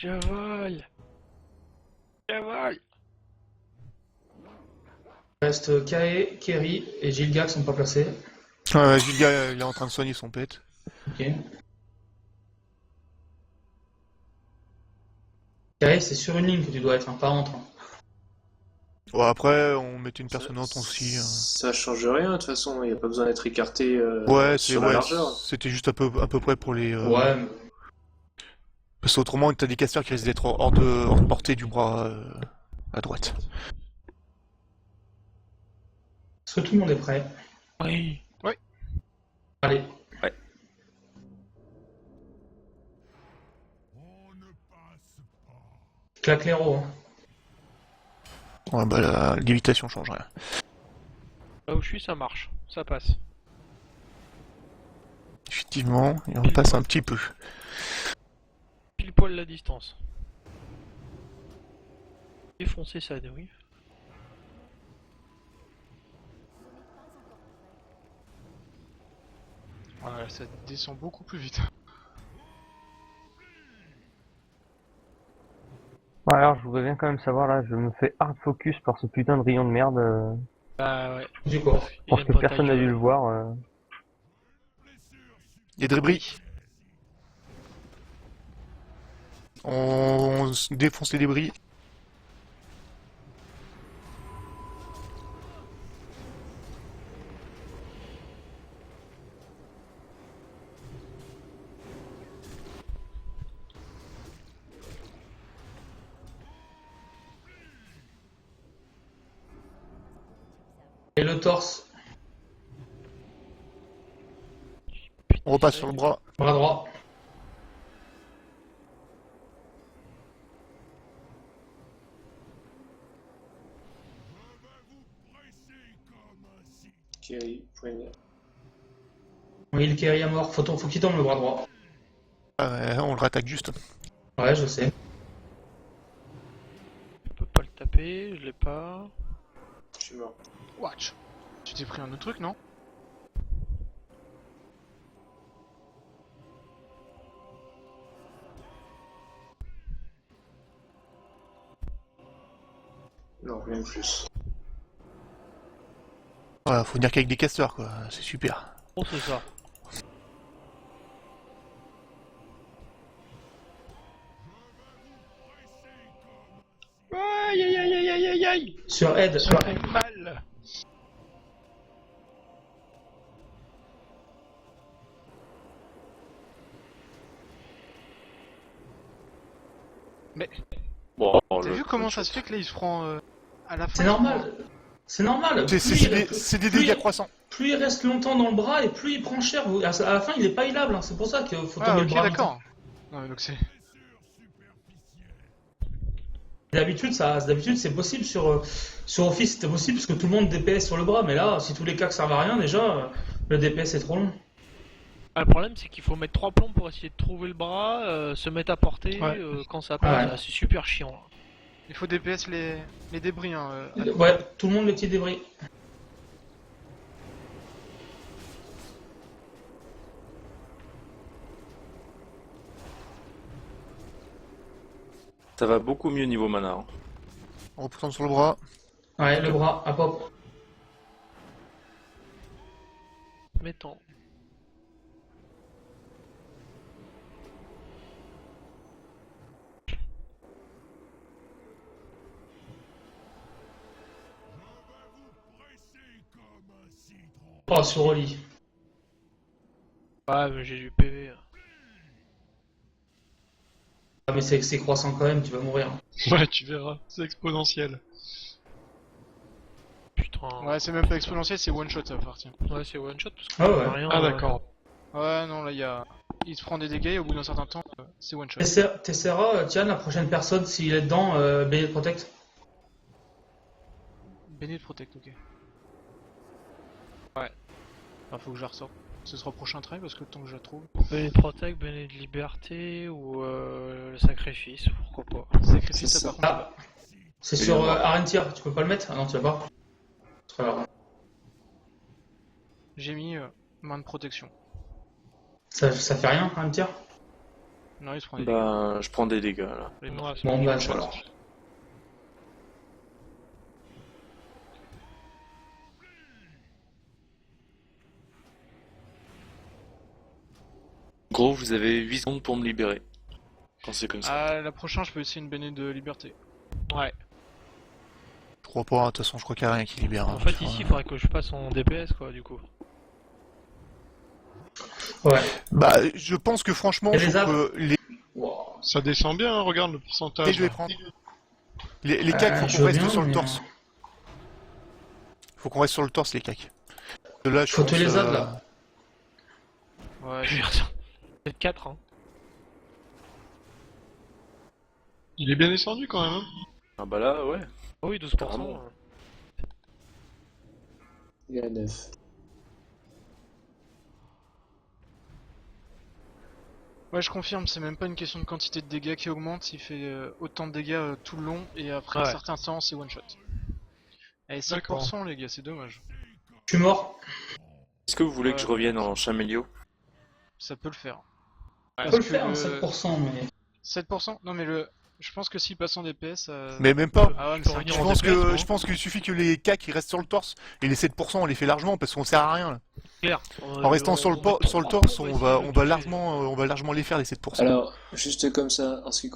Je vole. Je vole. Il reste Kae, Kerry et Gilga qui sont pas placés. Gilga, il est en train de soigner son pet. Ok. Kae, c'est sur une ligne que tu dois être, hein, pas entre. Bon, après, on mettait une Ça, personne en temps aussi. ça change rien, de toute façon, il n'y a pas besoin d'être écarté sur la Ouais, largeur. c'était juste à peu près pour les. Ouais, Parce qu'autrement, t'as des casteurs qui risquent d'être hors de portée du bras à droite. est-ce que tout le monde est prêt? Oui. Allez. Ouais. Claque l'héros. Hein. Ouais, bah la lévitation change rien. Là où je suis, ça marche. Ça passe. Effectivement, et on passe un petit peu. Pile poil la distance. Défoncer ça, oui. Voilà, ça descend beaucoup plus vite. Bon, alors, je voudrais bien quand même savoir, là, je me fais hard focus par ce putain de rayon de merde. Bah ouais. Du coup. Il Je pense aime que pas ta personne n'a gueule. dû le voir. Il y a des débris. On défonce les débris. Et le torse. On repasse sur le bras. Bras droit. Kerry, poignet. Oui, le Kerry à mort. Faut qu'il tombe le bras droit. Ah ouais, on le rattaque juste. Ouais, je sais. Je peux pas le taper, je l'ai pas. Je suis mort. Watch. Tu t'es pris un autre truc, non? Non, rien de plus. Voilà, faut venir qu'avec des casteurs, quoi. C'est super. Oh, c'est ça. Aïe aïe aïe aïe aïe aïe aïe. Sur Ed. Ça fait mal. Mais Bon, t'as vu comment ça se fait que là il se prend à la fin? C'est normal. C'est normal. C'est des dégâts croissants. Plus il reste longtemps dans le bras et plus il prend cher. À la fin, il est pas healable. Hein. C'est pour ça qu'il faut Ah tomber ok le bras. d'accord. Non mais donc c'est... D'habitude, c'est possible sur Office, c'était possible parce que tout le monde DPS sur le bras. Mais là, si tous les cas servent à rien, déjà, le DPS est trop long. Ah, le problème, c'est qu'il faut mettre 3 plombs pour essayer de trouver le bras, se mettre à portée Ouais. quand ça passe. Ouais. Là, c'est super chiant. Là. Il faut DPS les débris hein. Ouais, tout le monde les petits débris. ça va beaucoup mieux niveau mana. Hein. On reprend sur le bras. Ouais, le bras, à pop. Mettons. Oh, sur Oli. Ouais, mais j'ai du PV. Ah, mais c'est croissant quand même, tu vas mourir. Ouais, tu verras, c'est exponentiel. Putain. Ouais c'est même pas exponentiel, c'est one shot ça va partir. Ouais, c'est one shot parce que Ah ouais. rien. Ah d'accord. Ouais non là il se prend des dégâts et au bout d'un certain temps c'est one shot. T'essaieras, tiens, la prochaine personne, s'il est dedans, Béné de Protect. Bennett Protect, ok. Ouais. Bah faut que je la ressorte. Ce sera au prochain try parce que le temps que je la trouve. Béné de Protect, Béné de Liberté ou le sacrifice, pourquoi pas. Sacrifice C'est ça ça. par contre. Ah, c'est sur Arentia, tu peux pas le mettre? Ah non, tu vas pas. C'est pas grave. J'ai mis main de protection. Ça fait rien, Arentia? Non, il se prend des dégâts. Bah, je prends des dégâts là. Il est mort. Ouais, c'est Bon, bon. match alors. Gros, vous avez 8 secondes pour me libérer. Quand c'est comme ça. Ah, la prochaine, je peux essayer une béné de liberté. Ouais. Je crois pas, hein, de toute façon, je crois qu'il n'y a rien qui libère. En hein, fait, tu vois. ici, il faudrait que je passe en DPS, quoi, du coup. Ouais. Bah, je pense que franchement, Et les faut arbres que les Wow. Ça descend bien, hein, regarde le je pourcentage. vais là. prendre. Les cacs, faut je qu'on veux reste bien, sur le mais- torse. Faut qu'on reste sur le torse, les cacs. Là, je Faut pense, tuer les ZAD là. Ouais, Je vais dire. Peut-être 4, hein. Il est bien descendu quand même. Hein. Ah bah là, ouais. Ah oui, 12%. Carrément. Il est à 9. Ouais, je confirme, c'est même pas une question de quantité de dégâts qui augmente, il fait autant de dégâts tout le long, et après un Ouais. certain temps, c'est one shot. Allez, D'accord. 5% les gars, c'est dommage. Je suis mort. Est-ce que vous voulez que Ouais. je revienne en Chamélio? Ça peut le faire. On Parce peut le que faire, hein, le- 7%, mais. 7%? Non mais je pense que s'il passe en DPS... Mais même pas. Ah ouais, mais Je peux c'est revenir Je en pense DPS, moi. je pense qu'il suffit que les cacs ils restent sur le torse et les 7% on les fait largement parce qu'on sert à rien là. Clair. En restant sur le torse on va largement les faire les 7%. Alors, juste comme ça, en ce qui